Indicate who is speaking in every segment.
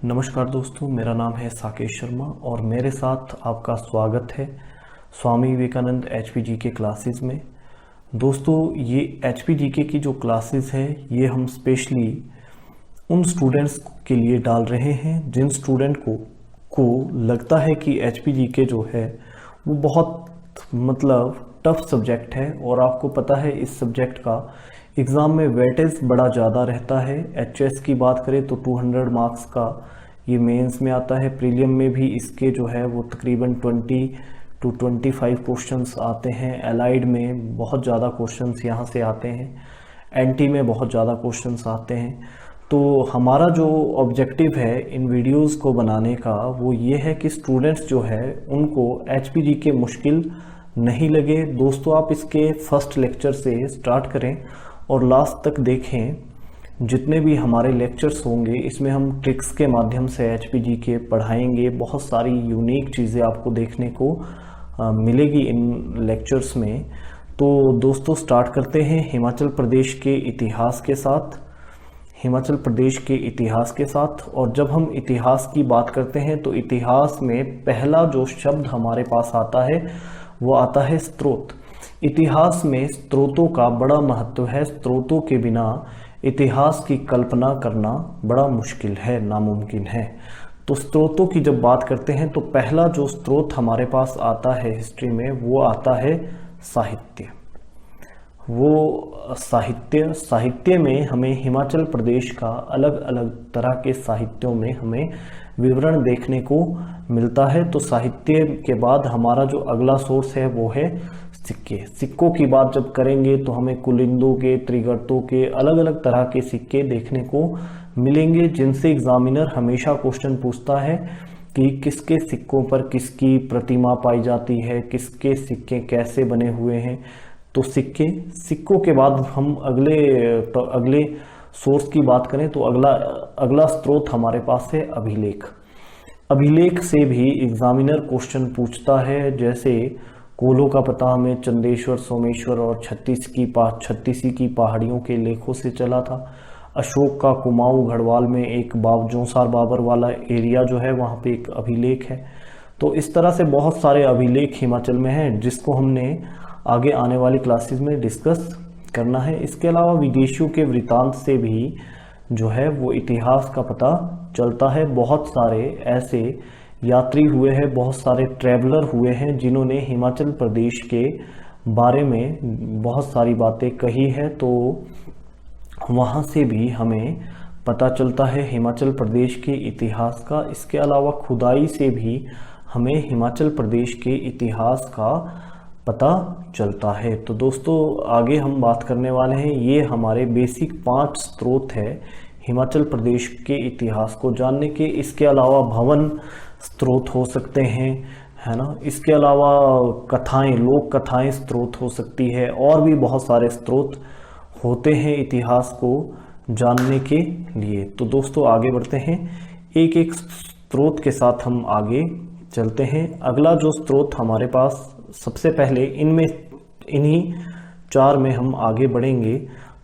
Speaker 1: नमस्कार दोस्तों, मेरा नाम है साकेश शर्मा और मेरे साथ आपका स्वागत है स्वामी विवेकानंद HPGK क्लासेस में। दोस्तों, ये HPGK की जो क्लासेस है ये हम स्पेशली उन स्टूडेंट्स के लिए डाल रहे हैं जिन स्टूडेंट को लगता है कि HPGK जो है वो बहुत टफ सब्जेक्ट है और आपको पता है इस सब्जेक्ट का एग्ज़ाम में वेटेज बड़ा ज़्यादा रहता है। HS की बात करें तो 200 मार्क्स का ये मेंस में आता है। प्रीलियम में भी इसके जो है वो तकरीबन 20 to 25 क्वेश्चंस आते हैं। एलाइड में बहुत ज़्यादा क्वेश्चंस यहाँ से आते हैं। NT में बहुत ज़्यादा क्वेश्चंस आते हैं। तो हमारा जो ऑब्जेक्टिव है इन वीडियोस को बनाने का वो ये है कि स्टूडेंट्स जो है उनको HPGK मुश्किल नहीं लगे। दोस्तों, आप इसके फर्स्ट लेक्चर से स्टार्ट करें और लास्ट तक देखें। जितने भी हमारे लेक्चर्स होंगे इसमें हम ट्रिक्स के माध्यम से HPGK पढ़ाएंगे। बहुत सारी यूनिक चीज़ें आपको देखने को मिलेगी इन लेक्चर्स में। तो दोस्तों, स्टार्ट करते हैं हिमाचल प्रदेश के इतिहास के साथ। और जब हम इतिहास की बात करते हैं तो इतिहास में पहला जो शब्द हमारे पास आता है वो आता है स्रोत। इतिहास में स्रोतों का बड़ा महत्व है। स्रोतों के बिना इतिहास की कल्पना करना बड़ा मुश्किल है, नामुमकिन है। तो स्रोतों की जब बात करते हैं तो पहला जो स्रोत हमारे पास आता है हिस्ट्री में वो आता है साहित्य। साहित्य में हमें हिमाचल प्रदेश का अलग अलग तरह के साहित्यों में हमें विवरण देखने को मिलता है। तो साहित्य के बाद हमारा जो अगला सोर्स है वो है सिक्कों की बात जब करेंगे तो हमें कुलिंदों के, त्रिगर्तों के अलग अलग तरह के सिक्के देखने को मिलेंगे, जिनसे एग्जामिनर हमेशा क्वेश्चन पूछता है कि किसके सिक्कों पर किसकी प्रतिमा पाई जाती है, किसके सिक्के कैसे बने हुए हैं। तो सिक्कों के बाद हम अगले सोर्स की बात करें तो अगला स्रोत हमारे पास है अभिलेख से भी एग्जामिनर क्वेश्चन पूछता है। जैसे कोलों का पता हमें चंदेश्वर, सोमेश्वर और छत्तीसी की पहाड़ियों के लेखों से चला था। अशोक का कुमाऊं गढ़वाल में एक जोंसार बाबर वाला एरिया जो है वहाँ पे एक अभिलेख है। तो इस तरह से बहुत सारे अभिलेख हिमाचल में हैं जिसको हमने आगे आने वाली क्लासेस में डिस्कस करना है। इसके अलावा विदेशियों के वृत्तांत से भी जो है वो इतिहास का पता चलता है। बहुत सारे ऐसे यात्री हुए हैं, बहुत सारे ट्रैवलर हुए हैं जिन्होंने हिमाचल प्रदेश के बारे में बहुत सारी बातें कही है। तो वहाँ से भी हमें पता चलता है हिमाचल प्रदेश के इतिहास का। इसके अलावा खुदाई से भी हमें हिमाचल प्रदेश के इतिहास का पता चलता है। तो दोस्तों, आगे हम बात करने वाले हैं, ये हमारे बेसिक 5 स्रोत है हिमाचल प्रदेश के इतिहास को जानने के। इसके अलावा भवन स्रोत हो सकते हैं, है ना। इसके अलावा कथाएं, लोक कथाएं स्रोत हो सकती है और भी बहुत सारे स्रोत होते हैं इतिहास को जानने के लिए। तो दोस्तों, आगे बढ़ते हैं, एक एक स्रोत के साथ हम आगे चलते हैं। अगला जो स्रोत हमारे पास, सबसे पहले इन्हीं 4 में हम आगे बढ़ेंगे।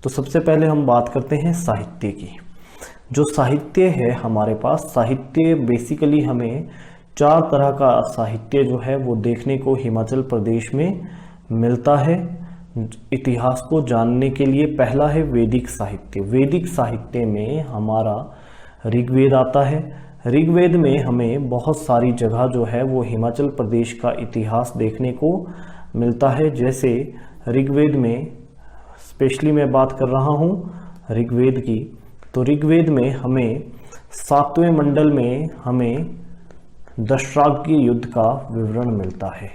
Speaker 1: तो सबसे पहले हम बात करते हैं साहित्य की। जो साहित्य है हमारे पास, साहित्य बेसिकली हमें 4 तरह का साहित्य जो है वो देखने को हिमाचल प्रदेश में मिलता है इतिहास को जानने के लिए। पहला है वैदिक साहित्य। वैदिक साहित्य में हमारा ऋग्वेद आता है। ऋग्वेद में हमें बहुत सारी जगह जो है वो हिमाचल प्रदेश का इतिहास देखने को मिलता है। जैसे ऋग्वेद में स्पेशली मैं बात कर रहा हूँ ऋग्वेद की, तो ऋग्वेद में हमें 7वें मंडल में हमें दशराग्य युद्ध का विवरण मिलता है।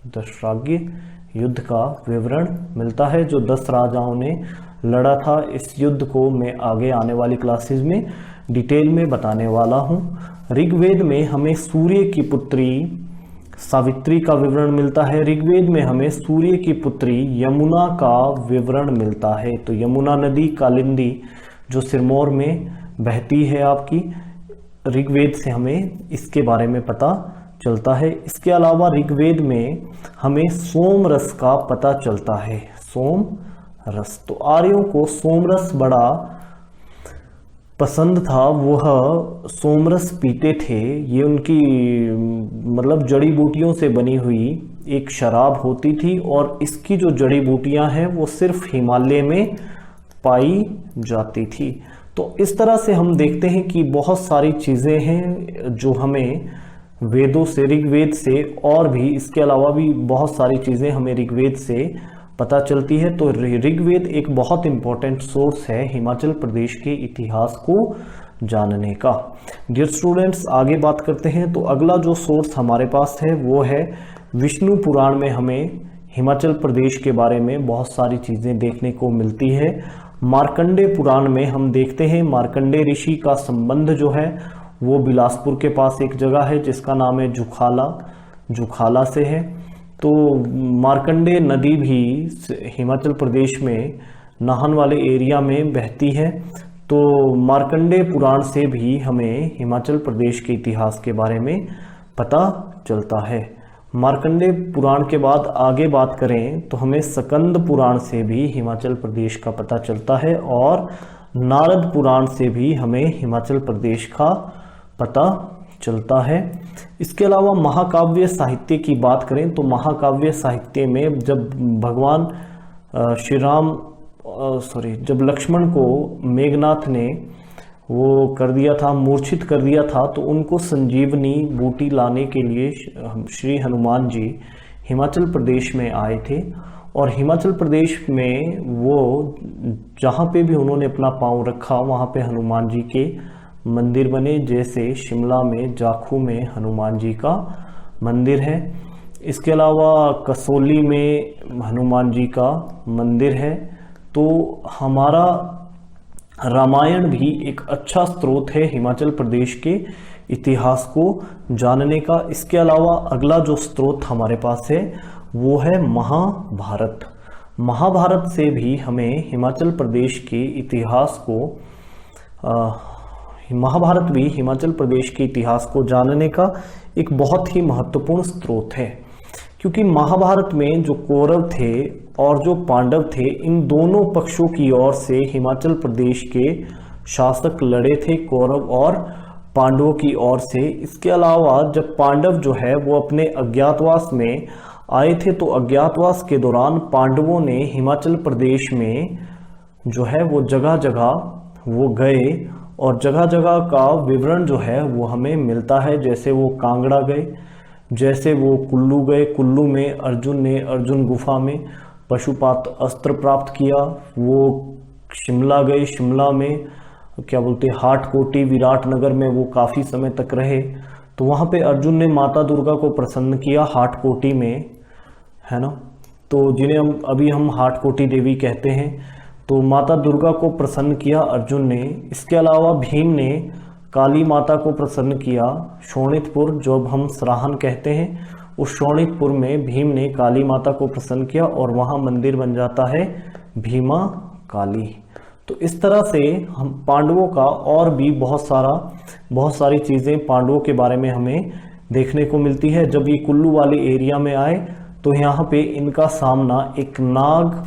Speaker 1: दशराग्य युद्ध का विवरण मिलता है जो 10 राजाओं ने लड़ा था। इस युद्ध को मैं आगे आने वाली क्लासेस में डिटेल में बताने वाला हूँ। ऋग्वेद में हमें सूर्य की पुत्री सावित्री का विवरण मिलता है। ऋग्वेद में हमें सूर्य की पुत्री यमुना का विवरण मिलता है। तो यमुना नदी कालिंदी जो सिरमौर में बहती है आपकी, ऋग्वेद से हमें इसके बारे में पता चलता है। इसके अलावा ऋग्वेद में हमें सोम रस का पता चलता है। सोम रस, तो आर्यों को सोमरस बड़ा पसंद था वह सोमरस पीते थे। ये उनकी मतलब जड़ी बूटियों से बनी हुई एक शराब होती थी और इसकी जो जड़ी बूटियां हैं वो सिर्फ हिमालय में पाई जाती थी। तो इस तरह से हम देखते हैं कि बहुत सारी चीज़ें हैं जो हमें वेदों से, ऋग्वेद से, और भी इसके अलावा भी बहुत सारी चीज़ें हमें ऋग्वेद से पता चलती है। तो ऋग्वेद एक बहुत इम्पोर्टेंट सोर्स है हिमाचल प्रदेश के इतिहास को जानने का। डियर स्टूडेंट्स, आगे बात करते हैं। तो अगला जो सोर्स हमारे पास है वो है विष्णु पुराण में हमें हिमाचल प्रदेश के बारे में बहुत सारी चीज़ें देखने को मिलती है। मार्कंडे पुराण में हम देखते हैं मार्कंडे ऋषि का संबंध जो है वो बिलासपुर के पास एक जगह है जिसका नाम है जुखाला, जुखाला से है। तो मार्कंडे नदी भी हिमाचल प्रदेश में नाहन वाले एरिया में बहती है। तो मार्कंडे पुराण से भी हमें हिमाचल प्रदेश के इतिहास के बारे में पता चलता है। मार्कंडे पुराण के बाद आगे बात करें तो हमें स्कंद पुराण से भी हिमाचल प्रदेश का पता चलता है और नारद पुराण से भी हमें हिमाचल प्रदेश का पता चलता है। इसके अलावा महाकाव्य साहित्य की बात करें तो महाकाव्य साहित्य में जब भगवान श्री राम जब लक्ष्मण को मेघनाथ ने वो कर दिया था, मूर्छित कर दिया था, तो उनको संजीवनी बूटी लाने के लिए श्री हनुमान जी हिमाचल प्रदेश में आए थे। और हिमाचल प्रदेश में वो जहाँ पे भी उन्होंने अपना पांव रखा वहाँ पे हनुमान जी के मंदिर बने। जैसे शिमला में जाखू में हनुमान जी का मंदिर है। इसके अलावा कसौली में हनुमान जी का मंदिर है। तो हमारा रामायण भी एक अच्छा स्रोत है हिमाचल प्रदेश के इतिहास को जानने का। इसके अलावा अगला जो स्रोत हमारे पास है वो है महाभारत। महाभारत से भी हमें हिमाचल प्रदेश के इतिहास को महाभारत भी हिमाचल प्रदेश के इतिहास को जानने का एक बहुत ही महत्वपूर्ण स्रोत है, क्योंकि महाभारत में जो कौरव थे और जो पांडव थे, इन दोनों पक्षों की ओर से हिमाचल प्रदेश के शासक लड़े थे, कौरव और पांडवों की ओर से। इसके अलावा जब पांडव जो है वो अपने अज्ञातवास में आए थे तो अज्ञातवास के दौरान पांडवों ने हिमाचल प्रदेश में जो है वो जगह जगह वो गए और जगह जगह का विवरण जो है वो हमें मिलता है। जैसे वो कांगड़ा गए, जैसे वो कुल्लू गए, कुल्लू में अर्जुन ने अर्जुन गुफा में पशुपात अस्त्र प्राप्त किया। वो शिमला गए, शिमला में क्या बोलते हाटकोटी, विराटनगर में वो काफ़ी समय तक रहे। तो वहाँ पे अर्जुन ने माता दुर्गा को प्रसन्न किया हाटकोटी में, है ना, तो जिन्हें हम हाटकोटी देवी कहते हैं। तो माता दुर्गा को प्रसन्न किया अर्जुन ने। इसके अलावा भीम ने काली माता को प्रसन्न किया शोणितपुर, जो अब हम सराहन कहते हैं, उस शोणितपुर में भीम ने काली माता को प्रसन्न किया और वहाँ मंदिर बन जाता है भीमा काली। तो इस तरह से हम पांडवों का और भी बहुत सारी चीज़ें पांडवों के बारे में हमें देखने को मिलती है। जब ये कुल्लू वाले एरिया में आए तो यहाँ पे इनका सामना एक नाग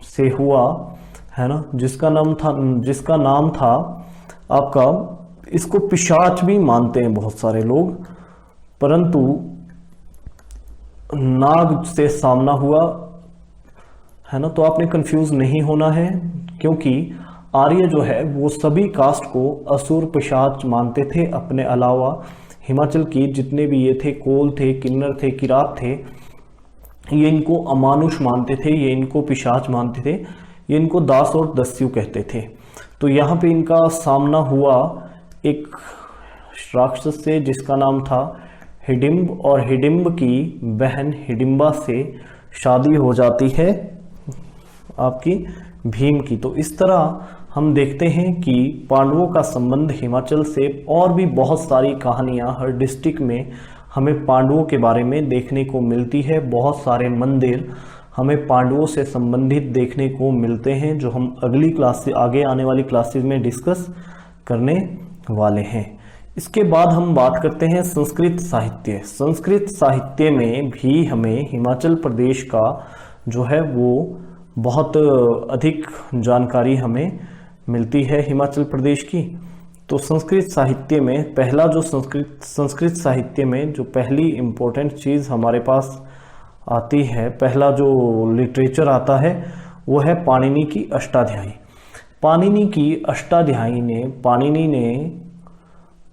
Speaker 1: से हुआ, है ना, जिसका नाम था आपका, इसको पिशाच भी मानते हैं बहुत सारे लोग, परंतु नाग से सामना हुआ, है ना। तो आपने कंफ्यूज नहीं होना है, क्योंकि आर्य जो है वो सभी कास्ट को असुर पिशाच मानते थे। अपने अलावा हिमाचल की जितने भी ये थे, कोल थे, किन्नर थे, किरात थे, ये इनको अमानुष मानते थे, ये इनको पिशाच मानते थे, ये इनको दास और दस्यु कहते थे। तो यहाँ पे इनका सामना हुआ एक राक्षस से जिसका नाम था हिडिंब, और हिडिंब की बहन हिडिंबा से शादी हो जाती है आपकी भीम की। तो इस तरह हम देखते हैं कि पांडवों का संबंध हिमाचल से, और भी बहुत सारी कहानियां हर डिस्ट्रिक्ट में हमें पांडवों के बारे में देखने को मिलती है। बहुत सारे मंदिर हमें पांडवों से संबंधित देखने को मिलते हैं, जो हम अगली क्लास से आगे आने वाली क्लासेस में डिस्कस करने वाले हैं। इसके बाद हम बात करते हैं संस्कृत साहित्य। संस्कृत साहित्य में भी हमें हिमाचल प्रदेश का जो है वो बहुत अधिक जानकारी हमें मिलती है हिमाचल प्रदेश की। तो संस्कृत साहित्य में पहला जो संस्कृत साहित्य में जो पहली इम्पोर्टेंट चीज़ हमारे पास आती है, पहला जो लिटरेचर आता है वो है पाणिनि की अष्टाध्यायी। पाणिनि की अष्टाध्यायी ने पाणिनि ने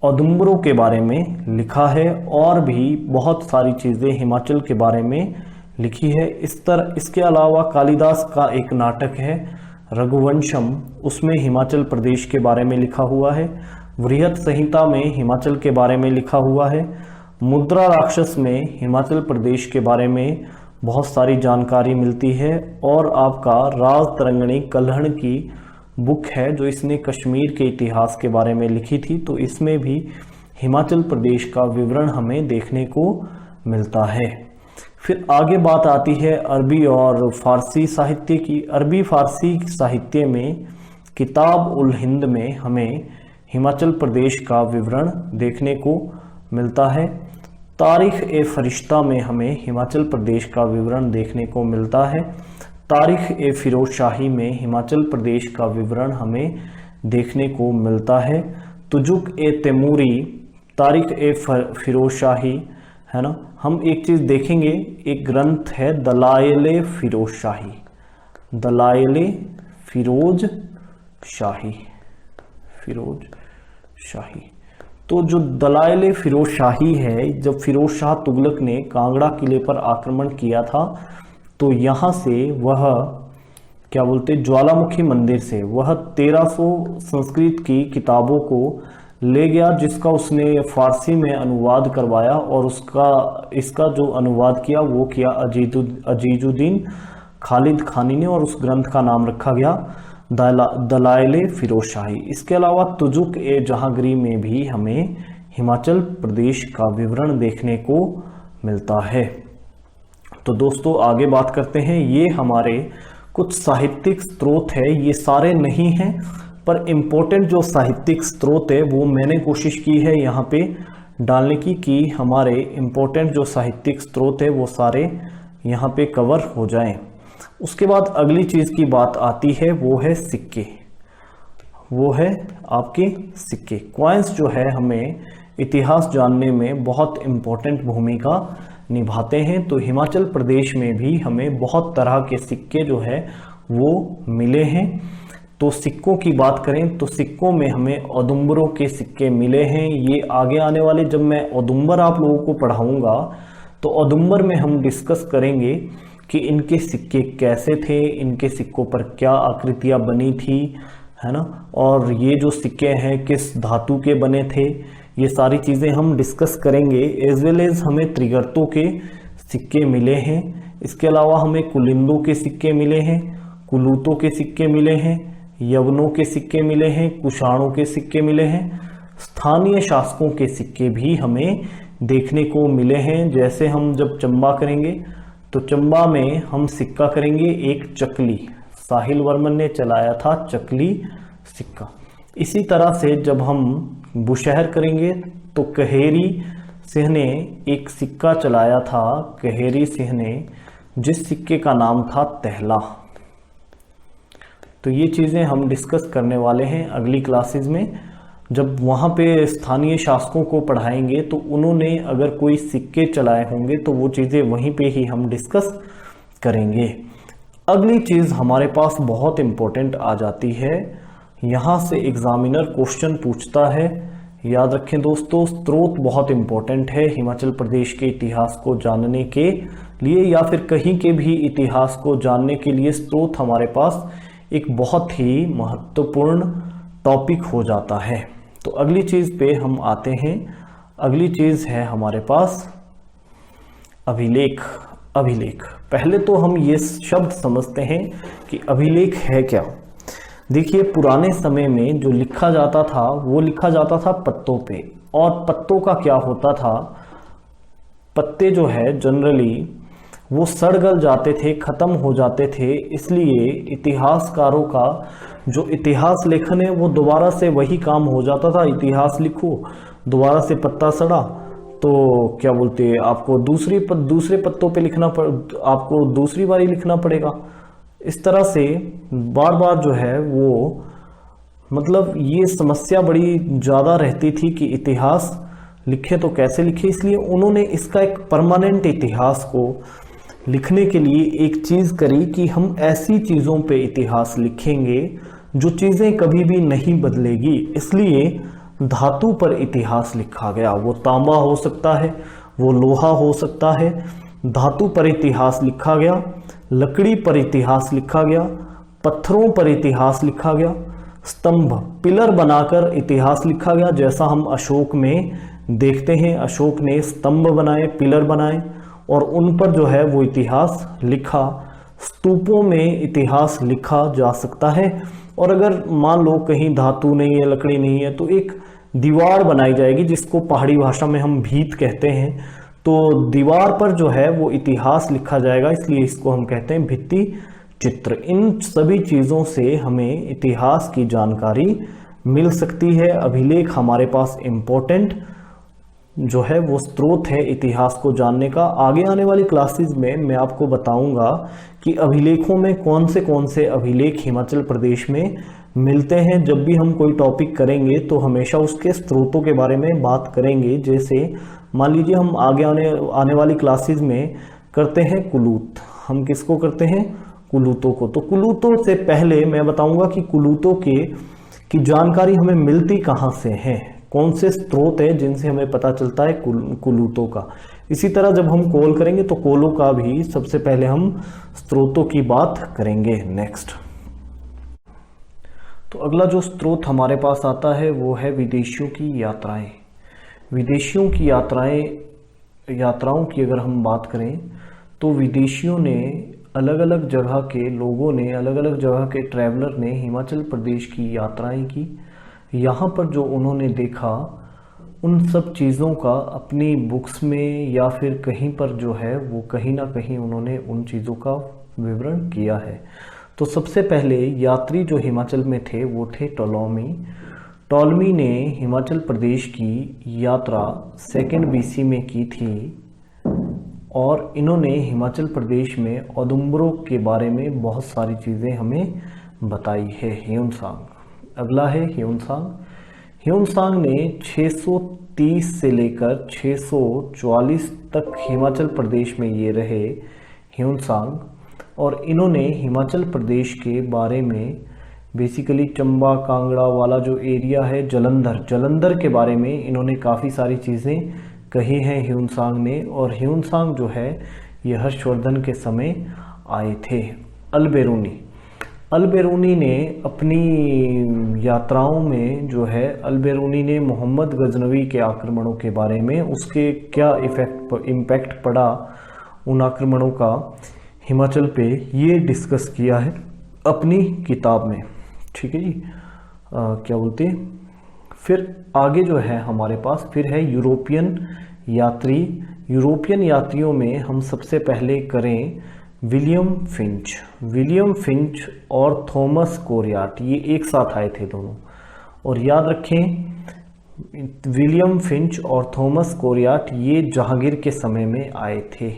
Speaker 1: औदुंबरों के बारे में लिखा है और भी बहुत सारी चीज़ें हिमाचल के बारे में लिखी है। इसके अलावा कालिदास का एक नाटक है रघुवंशम, उसमें हिमाचल प्रदेश के बारे में लिखा हुआ है। वृहत संहिता में हिमाचल के बारे में लिखा हुआ है। मुद्रा राक्षस में हिमाचल प्रदेश के बारे में बहुत सारी जानकारी मिलती है। और आपका राज तरंगिणी कल्हण की बुक है जो इसने कश्मीर के इतिहास के बारे में लिखी थी, तो इसमें भी हिमाचल प्रदेश का विवरण हमें देखने को मिलता है। फिर आगे बात आती है अरबी और फारसी साहित्य की। अरबी फारसी साहित्य में किताब उल हिंद में हमें हिमाचल प्रदेश का विवरण देखने को मिलता है। तारीख ए फरिश्ता में हमें हिमाचल प्रदेश का विवरण देखने को मिलता है। तारीख ए फिरोज शाही में हिमाचल प्रदेश का विवरण हमें देखने को मिलता है। तुजुक ए तैमूरी, तारीख ए फिरोज शाही, है ना। हम एक चीज़ देखेंगे, एक ग्रंथ है दलाइल फिरोज शाही, दलाइल फिरोज शाही, फिरोज शाही। तो जो दलाइल फिरोज शाही है, जब फिरोज शाह तुगलक ने कांगड़ा किले पर आक्रमण किया था तो यहाँ से वह क्या बोलते ज्वालामुखी मंदिर से वह 1300 संस्कृत की किताबों को ले गया, जिसका उसने फारसी में अनुवाद करवाया और इसका जो अनुवाद किया वो किया अजीजुद्दीन खालिद खानी ने, और उस ग्रंथ का नाम रखा गया दलाइल फिरोज शाही। इसके अलावा तुजुक ए जहांगीरी में भी हमें हिमाचल प्रदेश का विवरण देखने को मिलता है। तो दोस्तों आगे बात करते हैं। ये हमारे कुछ साहित्यिक स्रोत है, ये सारे नहीं हैं पर इम्पोर्टेंट जो साहित्यिक स्रोत है वो मैंने कोशिश की है यहाँ पे डालने की, कि हमारे इम्पोर्टेंट जो साहित्यिक स्रोत है वो सारे यहाँ पे कवर हो जाएं। उसके बाद अगली चीज़ की बात आती है वो है सिक्के, वो है आपके सिक्के। कॉइन्स जो है हमें इतिहास जानने में बहुत इम्पोर्टेंट भूमिका निभाते हैं। तो हिमाचल प्रदेश में भी हमें बहुत तरह के सिक्के जो है वो मिले हैं। तो सिक्कों की बात करें तो सिक्कों में हमें औदुंबरों के सिक्के मिले हैं। ये आगे आने वाले जब मैं औदुंबर आप लोगों को पढ़ाऊंगा तो औदुंबर में हम डिस्कस करेंगे कि इनके सिक्के कैसे थे, इनके सिक्कों पर क्या आकृतियाँ बनी थी, है ना, और ये जो सिक्के हैं किस धातु के बने थे, ये सारी चीज़ें हम डिस्कस करेंगे। एज वेल एज हमें त्रिगर्तों के सिक्के मिले हैं। इसके अलावा हमें कुलिंदों के सिक्के मिले हैं, कुलूतों के सिक्के मिले हैं, यवनों के सिक्के मिले हैं, कुषाणों के सिक्के मिले हैं। स्थानीय शासकों के सिक्के भी हमें देखने को मिले हैं। जैसे हम जब चंबा करेंगे तो चंबा में हम सिक्का करेंगे एक चकली, साहिल वर्मन ने चलाया था चकली सिक्का। इसी तरह से जब हम बुशहर करेंगे तो कहेरी सिंह ने एक सिक्का चलाया था, कहेरी सिंह ने, जिस सिक्के का नाम था तहला। तो ये चीज़ें हम डिस्कस करने वाले हैं अगली क्लासेस में। जब वहाँ पे स्थानीय शासकों को पढ़ाएंगे तो उन्होंने अगर कोई सिक्के चलाए होंगे तो वो चीज़ें वहीं पे ही हम डिस्कस करेंगे। अगली चीज़ हमारे पास बहुत इम्पोर्टेंट आ जाती है, यहाँ से एग्जामिनर क्वेश्चन पूछता है। याद रखें दोस्तों, स्रोत बहुत इम्पोर्टेंट है हिमाचल प्रदेश के इतिहास को जानने के लिए या फिर कहीं के भी इतिहास को जानने के लिए स्रोत हमारे पास एक बहुत ही महत्वपूर्ण टॉपिक हो जाता है। तो अगली चीज़ पे हम आते हैं। अगली चीज़ है हमारे पास अभिलेख। अभिलेख, पहले तो हम ये शब्द समझते हैं कि अभिलेख है क्या। देखिए, पुराने समय में जो लिखा जाता था वो लिखा जाता था पत्तों पे, और पत्तों का क्या होता था, पत्ते जो है जनरली वो सड़ गल जाते थे, ख़त्म हो जाते थे। इसलिए इतिहासकारों का जो इतिहास लेखन है वो दोबारा से वही काम हो जाता था। इतिहास लिखो, दोबारा से पत्ता सड़ा तो क्या बोलते हैं, आपको दूसरे पत्तों पे आपको दूसरी बारी लिखना पड़ेगा। इस तरह से बार बार जो है वो मतलब ये समस्या बड़ी ज़्यादा रहती थी कि इतिहास लिखे तो कैसे लिखे, इसलिए उन्होंने इसका एक परमानेंट इतिहास को लिखने के लिए एक चीज़ करी कि हम ऐसी चीज़ों पे इतिहास लिखेंगे जो चीज़ें कभी भी नहीं बदलेगी। इसलिए धातु पर इतिहास लिखा गया। वो तांबा हो सकता है, वो लोहा हो सकता है, धातु पर इतिहास लिखा गया, लकड़ी पर इतिहास लिखा गया, पत्थरों पर इतिहास लिखा गया, स्तंभ पिलर बनाकर इतिहास लिखा गया। जैसा हम अशोक में देखते हैं, अशोक ने स्तंभ बनाए, पिलर बनाए और उन पर जो है वो इतिहास लिखा। स्तूपों में इतिहास लिखा जा सकता है। और अगर मान लो कहीं धातु नहीं है, लकड़ी नहीं है, तो एक दीवार बनाई जाएगी जिसको पहाड़ी भाषा में हम भीत कहते हैं। तो दीवार पर जो है वो इतिहास लिखा जाएगा, इसलिए इसको हम कहते हैं भित्ति चित्र। इन सभी चीज़ों से हमें इतिहास की जानकारी मिल सकती है। अभिलेख हमारे पास इम्पोर्टेंट जो है वो स्रोत है इतिहास को जानने का। आगे आने वाली क्लासेस में मैं आपको बताऊंगा कि अभिलेखों में कौन से अभिलेख हिमाचल प्रदेश में मिलते हैं। जब भी हम कोई टॉपिक करेंगे तो हमेशा उसके स्रोतों के बारे में बात करेंगे। जैसे मान लीजिए हम आगे आने वाली क्लासेस में करते हैं कुलूत। हम किसको करते हैं? कुलूतों को। तो कुलूतों से पहले मैं बताऊंगा कि कुलूतों की जानकारी हमें मिलती कहाँ से है, कौन से स्रोत हैं जिनसे हमें पता चलता है कुलूतों का। इसी तरह जब हम कोल करेंगे तो कोलों का भी सबसे पहले हम स्रोतों की बात करेंगे नेक्स्ट। तो अगला जो स्रोत हमारे पास आता है वो है विदेशियों की यात्राएं। विदेशियों की यात्राओं की अगर हम बात करें तो विदेशियों ने अलग अलग जगह के लोगों ने, अलग अलग जगह के ट्रैवलर ने हिमाचल प्रदेश की यात्राएं की। यहाँ पर जो उन्होंने देखा उन सब चीज़ों का अपनी बुक्स में या फिर कहीं पर जो है वो कहीं ना कहीं उन्होंने उन चीज़ों का विवरण किया है। तो सबसे पहले यात्री जो हिमाचल में थे वो थे टॉलमी। टॉलमी ने हिमाचल प्रदेश की यात्रा 2 BC में की थी और इन्होंने हिमाचल प्रदेश में औदुंबरों के बारे में बहुत सारी चीज़ें हमें बताई है। ह्यूनसांग अगला है ह्यूनसांग। ह्यूनसांग ने 630 से लेकर 644 तक हिमाचल प्रदेश में ये रहे ह्यूनसांग। और इन्होंने हिमाचल प्रदेश के बारे में बेसिकली चंबा कांगड़ा वाला जो एरिया है, जलंधर के बारे में इन्होंने काफ़ी सारी चीज़ें कही हैं ह्यूनसांग ने। और ह्यूनसांग जो है ये हर्षवर्धन के समय आए थे। अल-बेरूनी ने अपनी यात्राओं में जो है अल-बेरूनी ने मोहम्मद गजनवी के आक्रमणों के बारे में, उसके क्या इम्पैक्ट पड़ा उन आक्रमणों का हिमाचल पे, ये डिस्कस किया है अपनी किताब में। ठीक है जी। क्या बोलते हैं फिर आगे जो है हमारे पास फिर है यूरोपियन यात्री। यूरोपियन यात्रियों में हम सबसे पहले करें विलियम फिंच और थॉमस कोरियाट, ये एक साथ आए थे दोनों। और याद रखें विलियम फिंच और थॉमस कोरियाट ये जहांगीर के समय में आए थे।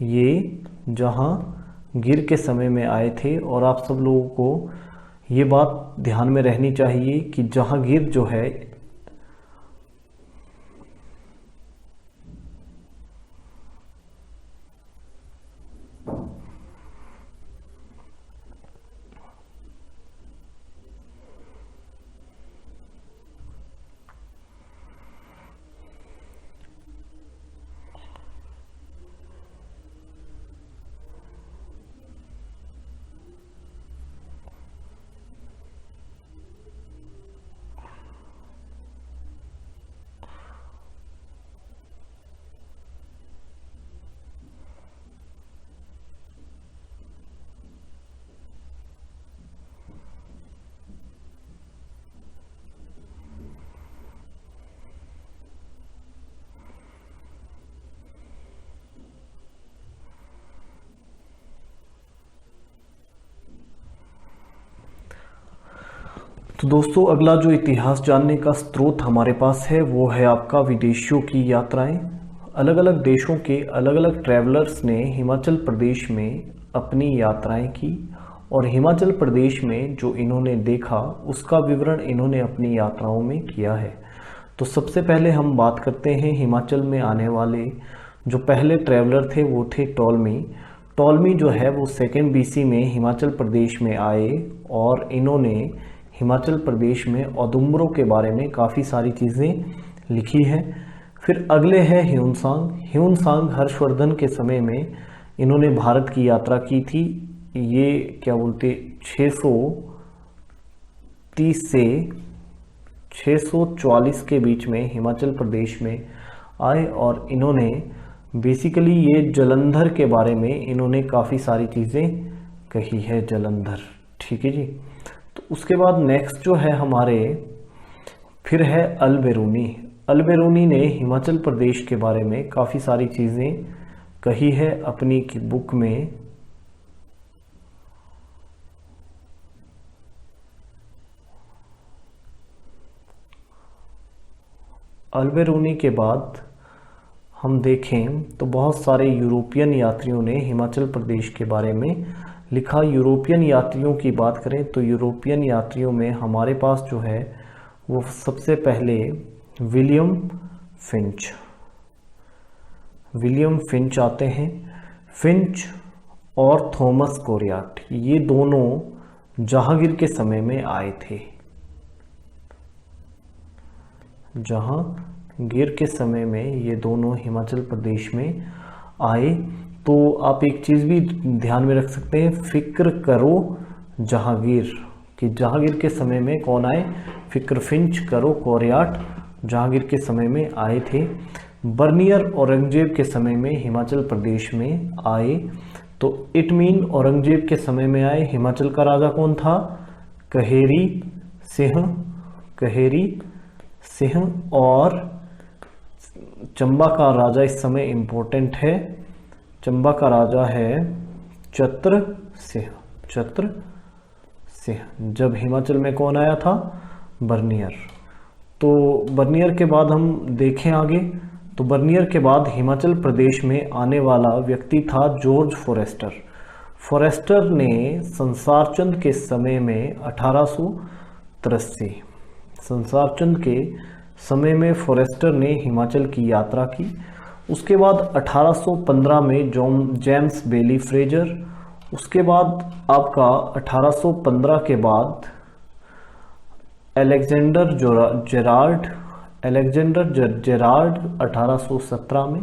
Speaker 1: ये जहांगीर के समय में आए थे। और आप सब लोगों को ये बात ध्यान में रहनी चाहिए कि जहांगीर जो है तो दोस्तों अगला जो इतिहास जानने का स्रोत हमारे पास है वो है आपका विदेशियों की यात्राएं। अलग अलग देशों के अलग अलग ट्रैवलर्स ने हिमाचल प्रदेश में अपनी यात्राएं की और हिमाचल प्रदेश में जो इन्होंने देखा उसका विवरण इन्होंने अपनी यात्राओं में किया है। तो सबसे पहले हम बात करते हैं हिमाचल में आने वाले जो पहले ट्रैवलर थे, वो थे टॉलमी। टॉलमी जो है वो 2 BC में हिमाचल प्रदेश में आए और इन्होंने हिमाचल प्रदेश में औदुंबरों के बारे में काफ़ी सारी चीज़ें लिखी हैं। फिर अगले है ह्यूनसांग। ह्यूनसांग हर्षवर्धन के समय में इन्होंने भारत की यात्रा की थी। ये क्या बोलते 630 से 644 के बीच में हिमाचल प्रदेश में आए और इन्होंने बेसिकली ये जलंधर के बारे में इन्होंने काफ़ी सारी चीज़ें कही है, जलंधर। ठीक है जी। तो उसके बाद नेक्स्ट जो है हमारे फिर है अल-बेरूनी। अल-बेरूनी ने हिमाचल प्रदेश के बारे में काफ़ी सारी चीज़ें कही है अपनी की बुक में। अल-बेरूनी के बाद हम देखें तो बहुत सारे यूरोपियन यात्रियों ने हिमाचल प्रदेश के बारे में लिखा। यूरोपियन यात्रियों की बात करें तो यूरोपियन यात्रियों में हमारे पास जो है वो सबसे पहले विलियम फिंच आते हैं। फिंच और थॉमस कोरियाट, ये दोनों जहांगीर के समय में आए थे। जहांगीर के समय में ये दोनों हिमाचल प्रदेश में आए। तो आप एक चीज़ भी ध्यान में रख सकते हैं, फिक्र करो जहांगीर, कि जहांगीर के समय में कौन आए, फिक्र फिंच करो कोरियाट जहांगीर के समय में आए थे। बर्नियर औरंगजेब के समय में हिमाचल प्रदेश में आए। तो इट मीन औरंगजेब के समय में आए। हिमाचल का राजा कौन था, कहेरी सिंह। और चंबा का राजा इस समय इम्पोर्टेंट है, चंबा का राजा है चत्र सिंह। जब हिमाचल में कौन आया था, बर्नियर। तो बर्नियर के बाद हम देखें आगे, तो बर्नियर के बाद हिमाचल प्रदेश में आने वाला व्यक्ति था जॉर्ज फॉरेस्टर ने संसारचंद के समय में 1883 संसारचंद के समय में फॉरेस्टर ने हिमाचल की यात्रा की। उसके बाद 1815 में जेम्स बेली फ्रेजर। उसके बाद आपका 1815 के बाद अलेक्जेंडर जेरार्ड 1817 में,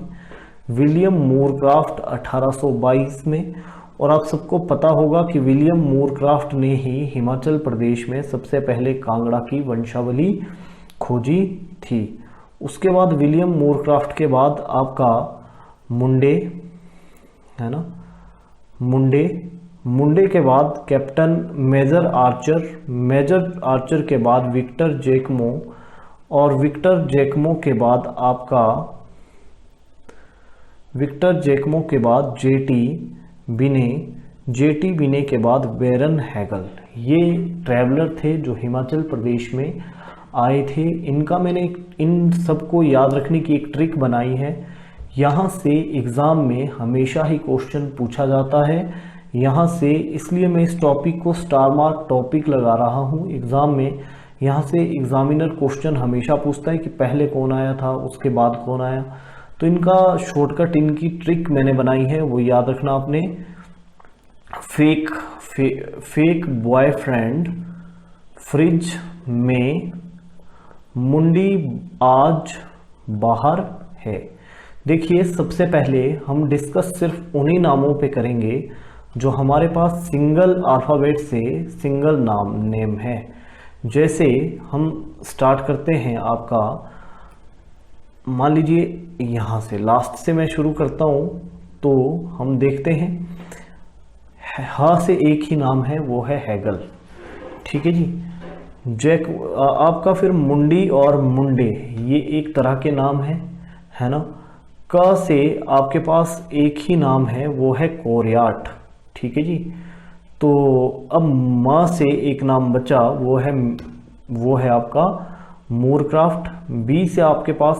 Speaker 1: विलियम मूरक्राफ्ट 1822 में। और आप सबको पता होगा कि विलियम मूरक्राफ्ट ने ही हिमाचल प्रदेश में सबसे पहले कांगड़ा की वंशावली खोजी थी। उसके बाद विलियम मूरक्राफ्ट के बाद आपका मुंडे है ना, मुंडे के बाद कैप्टन मेजर आर्चर के बाद विक्टर जैकमो, और विक्टर जैकमो के बाद जेटी बिने के बाद बैरन हैगल। ये ट्रैवलर थे जो हिमाचल प्रदेश में आए थे। इनका मैंने इन सबको याद रखने की एक ट्रिक बनाई है। यहाँ से एग्ज़ाम में हमेशा ही क्वेश्चन पूछा जाता है यहाँ से, इसलिए मैं इस टॉपिक को स्टार मार्क टॉपिक लगा रहा हूँ एग्ज़ाम में। यहाँ से एग्जामिनर क्वेश्चन हमेशा पूछता है कि पहले कौन आया था, उसके बाद कौन आया। तो इनका शॉर्टकट, इनकी ट्रिक मैंने बनाई है, वो याद रखना आपने। फेक बॉयफ्रेंड फ्रिज में मुंडी आज बाहर है। देखिए, सबसे पहले हम डिस्कस सिर्फ उन्हीं नामों पे करेंगे जो हमारे पास सिंगल अल्फ़ाबेट से सिंगल नेम है। जैसे हम स्टार्ट करते हैं आपका, मान लीजिए यहाँ से लास्ट से मैं शुरू करता हूँ, तो हम देखते हैं हा से एक ही नाम है, वो है हैगल। ठीक है जी। आपका फिर मुंडी और मुंडे, ये एक तरह के नाम है ना। क से आपके पास एक ही नाम है, वो है कोरियाट। ठीक है जी। तो अब माँ से एक नाम बचा, वो है आपका मूरक्राफ्ट। बी से आपके पास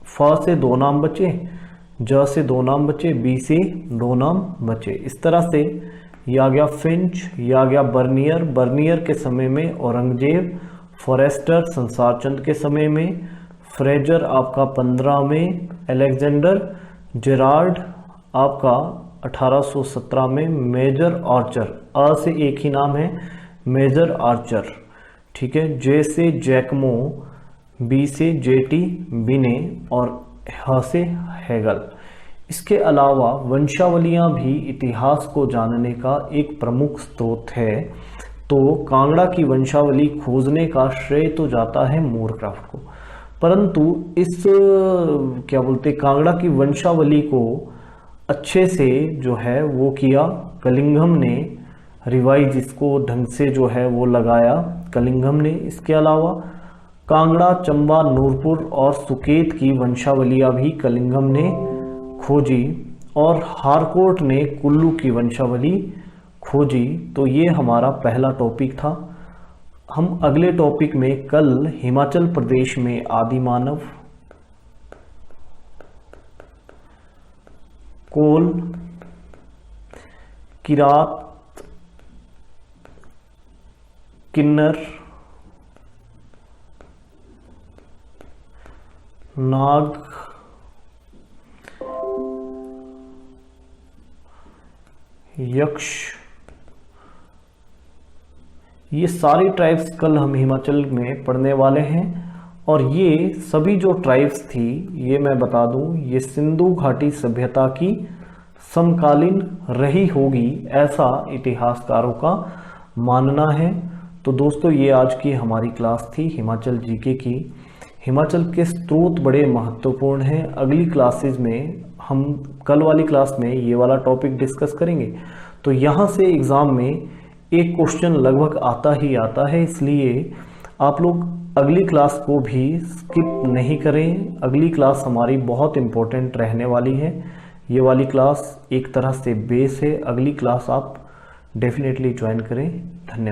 Speaker 1: फ से दो नाम बचे, ज से दो नाम बचे, बी से दो नाम बचे। इस तरह से ये आ गया फिंच, ये आ गया बर्नियर, बर्नियर के समय में औरंगजेब, फॉरेस्टर संसार चंद के समय में, फ्रेजर आपका 15 में, अलेक्जेंडर, जेराल्ड आपका 1817 में, मेजर आर्चर, अ से एक ही नाम है, मेजर आर्चर, ठीक है, जे से जैकमो, बी से जेटी बिने और ह से हेगल। इसके अलावा वंशावलियां भी इतिहास को जानने का एक प्रमुख स्रोत है। तो कांगड़ा की वंशावली खोजने का श्रेय तो जाता है मोरक्राफ्ट को, परंतु इस क्या बोलते कांगड़ा की वंशावली को अच्छे से जो है वो किया कलिंघम ने, रिवाइज इसको ढंग से जो है वो लगाया कलिंघम ने। इसके अलावा कांगड़ा, चंबा, नूरपुर और सुकेत की वंशावलियां भी कलिंघम ने खोजी और हारकोर्ट ने कुल्लू की वंशावली खोजी। तो ये हमारा पहला टॉपिक था। हम अगले टॉपिक में कल हिमाचल प्रदेश में आदिमानव, कोल, किरात, किन्नर, नाग, यक्ष, ये सारी ट्राइब्स कल हम हिमाचल में पढ़ने वाले हैं। और ये सभी जो ट्राइब्स थी, ये मैं बता दूं, ये सिंधु घाटी सभ्यता की समकालीन रही होगी, ऐसा इतिहासकारों का मानना है। तो दोस्तों ये आज की हमारी क्लास थी हिमाचल जीके की। हिमाचल के स्रोत बड़े महत्वपूर्ण हैं। अगली क्लासेज में हम कल वाली क्लास में ये वाला टॉपिक डिस्कस करेंगे। तो यहाँ से एग्ज़ाम में एक क्वेश्चन लगभग आता ही आता है, इसलिए आप लोग अगली क्लास को भी स्किप नहीं करें। अगली क्लास हमारी बहुत इम्पोर्टेंट रहने वाली है। ये वाली क्लास एक तरह से बेस है। अगली क्लास आप डेफिनेटली ज्वाइन करें। धन्यवाद।